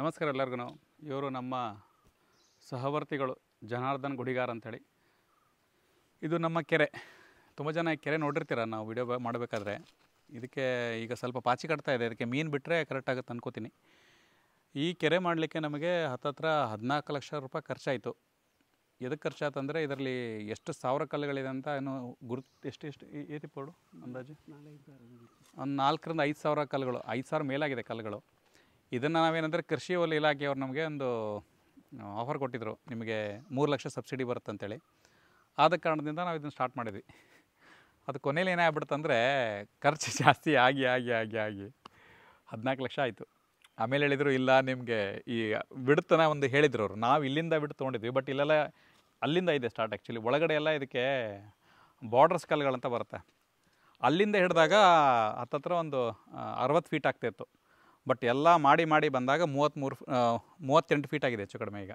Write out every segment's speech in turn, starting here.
ನಮಸ್ಕಾರ ಎಲ್ಲರಿಗೂ. ಇವರು ನಮ್ಮ ಸಹವರ್ತಿಗಳು ಜನಾರ್ದನ್ ಗುಡಿಗಾರ್ ಅಂಥೇಳಿ. ಇದು ನಮ್ಮ ಕೆರೆ. ತುಂಬ ಜನ ಕೆರೆ ನೋಡಿರ್ತೀರ ನಾವು ವಿಡಿಯೋ ಮಾಡಬೇಕಾದ್ರೆ. ಇದಕ್ಕೆ ಈಗ ಸ್ವಲ್ಪ ಪಾಚಿ ಕಟ್ತಾ ಇದೆ, ಇದಕ್ಕೆ ಮೀನು ಬಿಟ್ಟರೆ ಕರೆಕ್ಟಾಗುತ್ತೆ ಅನ್ಕೋತೀನಿ. ಈ ಕೆರೆ ಮಾಡಲಿಕ್ಕೆ ನಮಗೆ ಹತ್ತತ್ರ 14 ಲಕ್ಷ ರೂಪಾಯಿ ಖರ್ಚಾಯಿತು. ಎದಕ್ಕೆ ಖರ್ಚಾಯ್ತಂದರೆ ಇದರಲ್ಲಿ ಎಷ್ಟು ಸಾವಿರ ಕಲ್ಲುಗಳಿದೆ ಅಂತ ಏನು ಎಷ್ಟು ಏತಿಪೋಡು ಅಂದಾಜು ಒಂದು 4 ರಿಂದ 5 ಸಾವಿರ ಕಲ್ಲುಗಳು, 5,000 ಮೇಲಾಗಿದೆ ಕಲ್ಲುಗಳು. ಇದನ್ನು ನಾವೇನಂದರೆ ಕೃಷಿ ಇಲಾಖೆಯವರು ನಮಗೆ ಒಂದು ಆಫರ್ ಕೊಟ್ಟಿದ್ದರು, ನಿಮಗೆ 3 ಲಕ್ಷ ಸಬ್ಸಿಡಿ ಬರುತ್ತೆ ಅಂತೇಳಿ. ಆದ ಕಾರಣದಿಂದ ನಾವು ಇದನ್ನು ಸ್ಟಾರ್ಟ್ ಮಾಡಿದ್ವಿ. ಅದು ಕೊನೆಯಲ್ಲಿ ಏನಾಗ್ಬಿಡ್ತಂದರೆ ಖರ್ಚು ಜಾಸ್ತಿ ಆಗಿ 14 ಲಕ್ಷ ಆಯಿತು. ಆಮೇಲೆ ಹೇಳಿದರು ಇಲ್ಲ ನಿಮಗೆ ಈ ಬಿಡುತ್ತನ ಒಂದು ಹೇಳಿದ್ರು ಅವರು. ನಾವು ಇಲ್ಲಿಂದ ಬಿಟ್ಟು ತೊಗೊಂಡಿದ್ವಿ, ಬಟ್ ಇಲ್ಲೆಲ್ಲ ಅಲ್ಲಿಂದ ಇದೆ ಸ್ಟಾರ್ಟ್. ಆ್ಯಕ್ಚುಲಿ ಒಳಗಡೆ ಎಲ್ಲ ಇದಕ್ಕೆ ಬಾರ್ಡರ್ಸ್ ಕಲ್ಲುಗಳಂತ ಬರುತ್ತೆ. ಅಲ್ಲಿಂದ ಹಿಡಿದಾಗ ಹತ್ತತ್ರ ಒಂದು 60 ಫೀಟ್ ಆಗ್ತಾಯಿತ್ತು. ಬಟ್ ಎಲ್ಲ ಮಾಡಿ ಬಂದಾಗ 38 ಫೀಟ್ ಆಗಿದೆ ಹೆಚ್ಚು ಕಡಿಮೆ. ಈಗ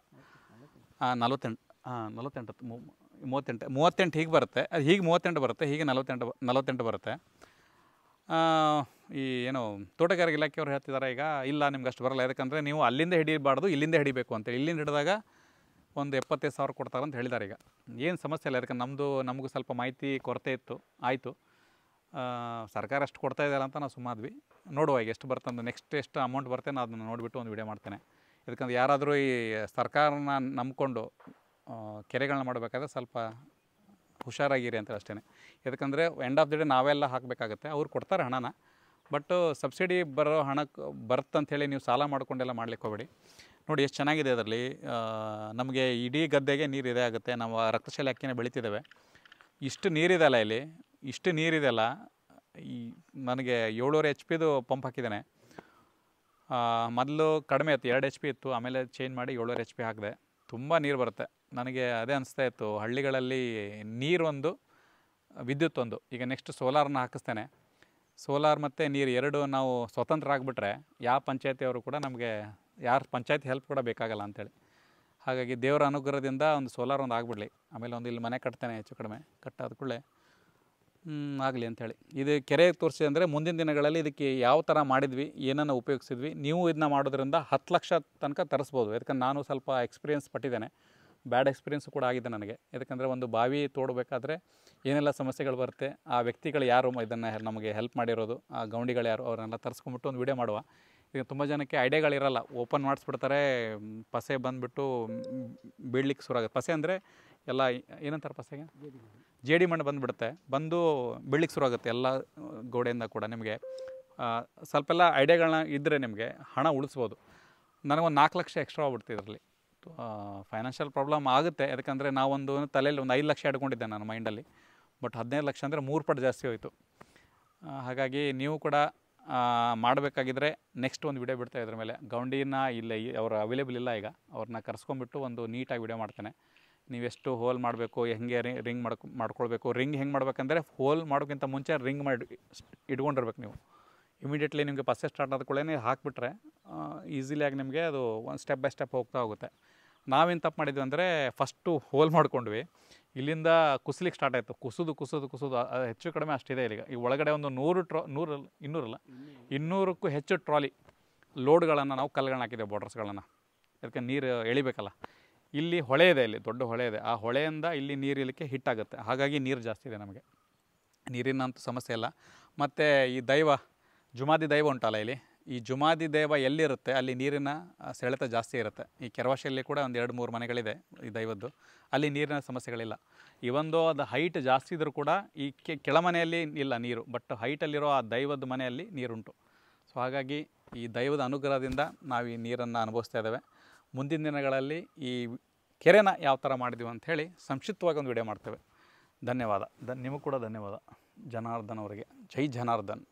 38 ಹೀಗೆ ಬರುತ್ತೆ. ಅದು ಹೀಗೆ 38 ಬರುತ್ತೆ, ಹೀಗೆ 48 ಬರುತ್ತೆ. ಈ ಏನು ತೋಟಗಾರಿಕೆ ಇಲಾಖೆಯವ್ರು ಹೇಳ್ತಿದ್ದಾರೆ ಈಗ ಇಲ್ಲ ನಿಮ್ಗೆ ಅಷ್ಟು ಬರಲ್ಲ, ಯಾಕಂದರೆ ನೀವು ಅಲ್ಲಿಂದ ಹಿಡಿಬಾರ್ದು, ಇಲ್ಲಿಂದ ಹಿಡಿಬೇಕು ಅಂತೇಳಿ. ಇಲ್ಲಿಂದ ಹಿಡಿದಾಗ ಒಂದು 75,000 ಕೊಡ್ತಾರೆ ಅಂತ ಹೇಳಿದ್ದಾರೆ. ಈಗ ಏನು ಸಮಸ್ಯೆ ಇಲ್ಲ, ಯಾಕಂದ್ರೆ ನಮಗೂ ಸ್ವಲ್ಪ ಮಾಹಿತಿ ಕೊರತೆ ಇತ್ತು. ಆಯಿತು, ಸರ್ಕಾರ ಎಷ್ಟು ಕೊಡ್ತಾ ಇದೆಯಲ್ಲ ಅಂತ ನಾವು ಸುಮ್ಮಾದ್ವಿ. ನೋಡುವ ಈಗ ಎಷ್ಟು ಬರ್ತಂದು, ನೆಕ್ಸ್ಟ್ ಎಷ್ಟು ಅಮೌಂಟ್ ಬರುತ್ತೆ ನಾನು ಅದನ್ನು ನೋಡಿಬಿಟ್ಟು ಒಂದು ವಿಡಿಯೋ ಮಾಡ್ತೇನೆ. ಯಾಕಂದ್ರೆ ಯಾರಾದರೂ ಈ ಸರ್ಕಾರನ ನಂಬಿಕೊಂಡು ಕೆರೆಗಳನ್ನ ಮಾಡಬೇಕಾದ್ರೆ ಸ್ವಲ್ಪ ಹುಷಾರಾಗಿರಿ ಅಂತ ಅಷ್ಟೇ. ಯಾಕಂದರೆ ಎಂಡ್ ಆಫ್ ದಿ ಡೇ ನಾವೆಲ್ಲ ಹಾಕಬೇಕಾಗುತ್ತೆ. ಅವ್ರು ಕೊಡ್ತಾರೆ ಹಣನ, ಬಟ್ ಸಬ್ಸಿಡಿ ಬರೋ ಹಣಕ್ಕೆ ಬರುತ್ತಂಥೇಳಿ ನೀವು ಸಾಲ ಮಾಡ್ಕೊಂಡೆಲ್ಲ ಮಾಡ್ಲಿಕ್ಕೆ ಹೋಗಬೇಡಿ. ನೋಡಿ ಎಷ್ಟು ಚೆನ್ನಾಗಿದೆ ಅದರಲ್ಲಿ. ನಮಗೆ ಇಡೀ ಗದ್ದೆಗೆ ನೀರು ಇದೇ ಆಗುತ್ತೆ. ನಾವು ರಕ್ತಶಾಲಿ ಅಕ್ಕಿನ ಬೆಳಿತಿದ್ದೇವೆ. ಇಷ್ಟು ನೀರಿದೆಲ್ಲ ಇಲ್ಲಿ, ಇಷ್ಟು ನೀರಿದೆಲ್ಲ. ಈ ನನಗೆ 7.5 HP ಪಂಪ್ ಹಾಕಿದ್ದೇನೆ. ಮೊದಲು ಕಡಿಮೆ ಇತ್ತು, 2 HP ಇತ್ತು. ಆಮೇಲೆ ಚೇಂಜ್ ಮಾಡಿ 7.5 HP ಹಾಕಿದೆ. ತುಂಬ ನೀರು ಬರುತ್ತೆ. ನನಗೆ ಅದೇ ಅನಿಸ್ತಾ ಇತ್ತು, ಹಳ್ಳಿಗಳಲ್ಲಿ ನೀರೊಂದು ವಿದ್ಯುತ್ ಒಂದು. ಈಗ ನೆಕ್ಸ್ಟ್ ಸೋಲಾರನ್ನ ಹಾಕಿಸ್ತೇನೆ. ಸೋಲಾರ್ ಮತ್ತು ನೀರು ಎರಡು ನಾವು ಸ್ವತಂತ್ರ ಆಗಿಬಿಟ್ರೆ ಯಾವ ಪಂಚಾಯತಿಯವರು ಕೂಡ ನಮಗೆ ಯಾರು ಪಂಚಾಯತಿ ಹೆಲ್ಪ್ ಕೂಡ ಬೇಕಾಗಲ್ಲ ಅಂಥೇಳಿ. ಹಾಗಾಗಿ ದೇವರ ಅನುಗ್ರಹದಿಂದ ಒಂದು ಸೋಲಾರ್ ಒಂದು ಆಗಿಬಿಡಲಿ. ಆಮೇಲೆ ಒಂದು ಇಲ್ಲಿ ಮನೆ ಕಟ್ತೇನೆ ಹೆಚ್ಚು ಕಡಿಮೆ. ಕಟ್ಟಾದ ಕೂಡಲೇ ಆಗಲಿ ಅಂಥೇಳಿ. ಇದು ಕೆರೆ ತೋರಿಸಿ ಅಂದರೆ ಮುಂದಿನ ದಿನಗಳಲ್ಲಿ ಇದಕ್ಕೆ ಯಾವ ಥರ ಮಾಡಿದ್ವಿ, ಏನನ್ನು ಉಪಯೋಗಿಸಿದ್ವಿ. ನೀವು ಇದನ್ನ ಮಾಡೋದ್ರಿಂದ 10 ಲಕ್ಷ ತನಕ ತರಿಸ್ಬೋದು. ಯಾಕಂದ್ರೆ ನಾನು ಸ್ವಲ್ಪ ಎಕ್ಸ್ಪೀರಿಯೆನ್ಸ್ ಪಟ್ಟಿದ್ದೇನೆ, ಬ್ಯಾಡ್ ಎಕ್ಸ್ಪೀರಿಯೆನ್ಸು ಕೂಡ ಆಗಿದೆ ನನಗೆ. ಯಾಕಂದರೆ ಒಂದು ಬಾವಿ ತೋಡಬೇಕಾದ್ರೆ ಏನೆಲ್ಲ ಸಮಸ್ಯೆಗಳು ಬರುತ್ತೆ, ಆ ವ್ಯಕ್ತಿಗಳು ಯಾರು ಇದನ್ನು ನಮಗೆ ಹೆಲ್ಪ್ ಮಾಡಿರೋದು, ಆ ಗೌಂಡಿಗಳು ಯಾರು, ಅವರನ್ನೆಲ್ಲ ತರಿಸ್ಕೊಂಬಿಟ್ಟು ಒಂದು ವಿಡಿಯೋ ಮಾಡುವ. ಈಗ ತುಂಬ ಜನಕ್ಕೆ ಐಡಿಯಾಗಳಿರಲ್ಲ, ಓಪನ್ ಮಾಡಿಸ್ಬಿಡ್ತಾರೆ, ಪಸೆ ಬಂದುಬಿಟ್ಟು ಬೀಳ್ಲಿಕ್ಕೆ ಶುರು ಆಗುತ್ತೆ. ಪಸೆ ಅಂದರೆ ಎಲ್ಲ ಏನಂತಾರೆ ಪಸೆಗೆ, ಜೇಡಿ ಮಣ್ಣು ಬಂದುಬಿಡುತ್ತೆ, ಬಂದು ಬೀಳ್ಲಿಕ್ಕೆ ಶುರು ಆಗುತ್ತೆ ಎಲ್ಲ ಗೋಡೆಯಿಂದ ಕೂಡ. ನಿಮಗೆ ಸ್ವಲ್ಪ ಐಡಿಯಾಗಳನ್ನ ಇದ್ದರೆ ನಿಮಗೆ ಹಣ ಉಳಿಸ್ಬೋದು. ನನಗೊಂದು 4 ಲಕ್ಷ ಎಕ್ಸ್ಟ್ರಾ ಆಗ್ಬಿಡ್ತು ಇದರಲ್ಲಿ. ಫೈನಾನ್ಷಿಯಲ್ ಪ್ರಾಬ್ಲಮ್ ಆಗುತ್ತೆ, ಯಾಕಂದರೆ ನಾವೊಂದು ತಲೆಯಲ್ಲಿ ಒಂದು 5 ಲಕ್ಷ ಇಟ್ಕೊಂಡಿದ್ದೆ ನಾನು ಮೈಂಡಲ್ಲಿ. ಬಟ್ 15 ಲಕ್ಷ ಅಂದರೆ 3 ಪಟ್ಟು ಜಾಸ್ತಿ ಹೋಯಿತು. ಹಾಗಾಗಿ ನೀವು ಕೂಡ ಮಾಡಬೇಕಾಗಿದ್ದರೆ ನೆಕ್ಸ್ಟ್ ಒಂದು ವಿಡಿಯೋ ಬಿಡ್ತಾ ಇದ್ರ ಮೇಲೆ. ಗೌಂಡಿನ ಇಲ್ಲ ಅವರು ಅವೈಲೇಬಲ್ ಇಲ್ಲ ಈಗ, ಅವ್ರನ್ನ ಕರ್ಸ್ಕೊಂಡ್ಬಿಟ್ಟು ಒಂದು ನೀಟಾಗಿ ವಿಡಿಯೋ ಮಾಡ್ತೇನೆ. ನೀವೆಷ್ಟು ಹೋಲ್ ಮಾಡಬೇಕು, ಹೆಂಗೆ ರಿಂಗ್ ಮಾಡ್ಕೊಳ್ಬೇಕು. ರಿಂಗ್ ಹೆಂಗೆ ಮಾಡ್ಬೇಕಂದ್ರೆ ಹೋಲ್ ಮಾಡೋಕ್ಕಿಂತ ಮುಂಚೆ ರಿಂಗ್ ಮಾಡಿ ಇಟ್ಕೊಂಡಿರ್ಬೇಕು ನೀವು. ಇಮಿಡಿಯೇಟ್ಲಿ ನಿಮಗೆ ಪಸ್ಸೆ ಸ್ಟಾರ್ಟ್ ಆದ ಕೂಡಲೇ ಹಾಕಿಬಿಟ್ರೆ ಈಸಿಲಿಯಾಗಿ ನಿಮಗೆ ಅದು ಒಂದು ಸ್ಟೆಪ್ ಬೈ ಸ್ಟೆಪ್ ಹೋಗ್ತಾ ಹೋಗುತ್ತೆ. ನಾವೇನು ತಪ್ಪು ಮಾಡಿದ್ವಿ ಅಂದರೆ ಫಸ್ಟು ಹೋಲ್ ಮಾಡ್ಕೊಂಡ್ವಿ, ಇಲ್ಲಿಂದ ಕುಸಿಲಿಕ್ಕೆ ಸ್ಟಾರ್ಟ್ ಆಯಿತು. ಕುಸಿದು ಹೆಚ್ಚು ಕಡಿಮೆ ಅಷ್ಟಿದೆ ಇಲ್ಲಿಗ. ಈ ಒಳಗಡೆ ಒಂದು 200ಕ್ಕೂ ಹೆಚ್ಚು ಟ್ರಾಲಿ ಲೋಡ್ಗಳನ್ನು ನಾವು ಕಲ್ಲುಗಳನ್ನ ಹಾಕಿದ್ದೇವೆ, ಬಾರ್ಡರ್ಸ್ಗಳನ್ನು. ಅದಕ್ಕೆ ನೀರು ಎಳಿಬೇಕಲ್ಲ. ಇಲ್ಲಿ ಹೊಳೆ ಇದೆ, ಇಲ್ಲಿ ದೊಡ್ಡ ಹೊಳೆ ಇದೆ. ಆ ಹೊಳೆಯಿಂದ ಇಲ್ಲಿ ನೀರು ಇಲ್ಲಿಕ್ಕೆ ಹಿಟ್ಟಾಗುತ್ತೆ. ಹಾಗಾಗಿ ನೀರು ಜಾಸ್ತಿ ಇದೆ ನಮಗೆ, ನೀರಿನಂತೂ ಸಮಸ್ಯೆ ಇಲ್ಲ. ಮತ್ತು ಈ ಜುಮಾದಿ ದೈವ ಉಂಟಲ್ಲ ಇಲ್ಲಿ, ಈ ಜುಮಾದಿ ದೈವ ಎಲ್ಲಿರುತ್ತೆ ಅಲ್ಲಿ ನೀರಿನ ಸೆಳೆತ ಜಾಸ್ತಿ ಇರುತ್ತೆ. ಈ ಕೆರವಾಶೆಯಲ್ಲಿ ಕೂಡ ಒಂದು 2-3 ಮನೆಗಳಿದೆ ಈ ದೈವದ್ದು, ಅಲ್ಲಿ ನೀರಿನ ಸಮಸ್ಯೆಗಳಿಲ್ಲ. ಇವೊಂದು ಅದು ಹೈಟ್ ಜಾಸ್ತಿ ಇದ್ದರೂ ಕೂಡ ಈ ಕೆಳಮನೆಯಲ್ಲಿ ಇಲ್ಲ ನೀರು, ಬಟ್ ಹೈಟಲ್ಲಿರೋ ಆ ದೈವದ ಮನೆಯಲ್ಲಿ ನೀರುಂಟು. ಸೊ ಹಾಗಾಗಿ ಈ ದೈವದ ಅನುಗ್ರಹದಿಂದ ನಾವು ಈ ನೀರನ್ನು ಅನುಭವಿಸ್ತಾ ಇದ್ದೇವೆ. ಮುಂದಿನ ದಿನಗಳಲ್ಲಿ ಈ ಕೆರೆನ ಯಾವ ಥರ ಮಾಡಿದ್ದೀವಿ ಅಂಥೇಳಿ ಸಂಕ್ಷಿಪ್ತವಾಗಿ ಒಂದು ವಿಡಿಯೋ ಮಾಡ್ತೇವೆ. ಧನ್ಯವಾದ. ನಿಮಗೂ ಕೂಡ ಧನ್ಯವಾದ ಜನಾರ್ದನ್ ಅವರಿಗೆ. ಜೈ ಜನಾರ್ದನ್.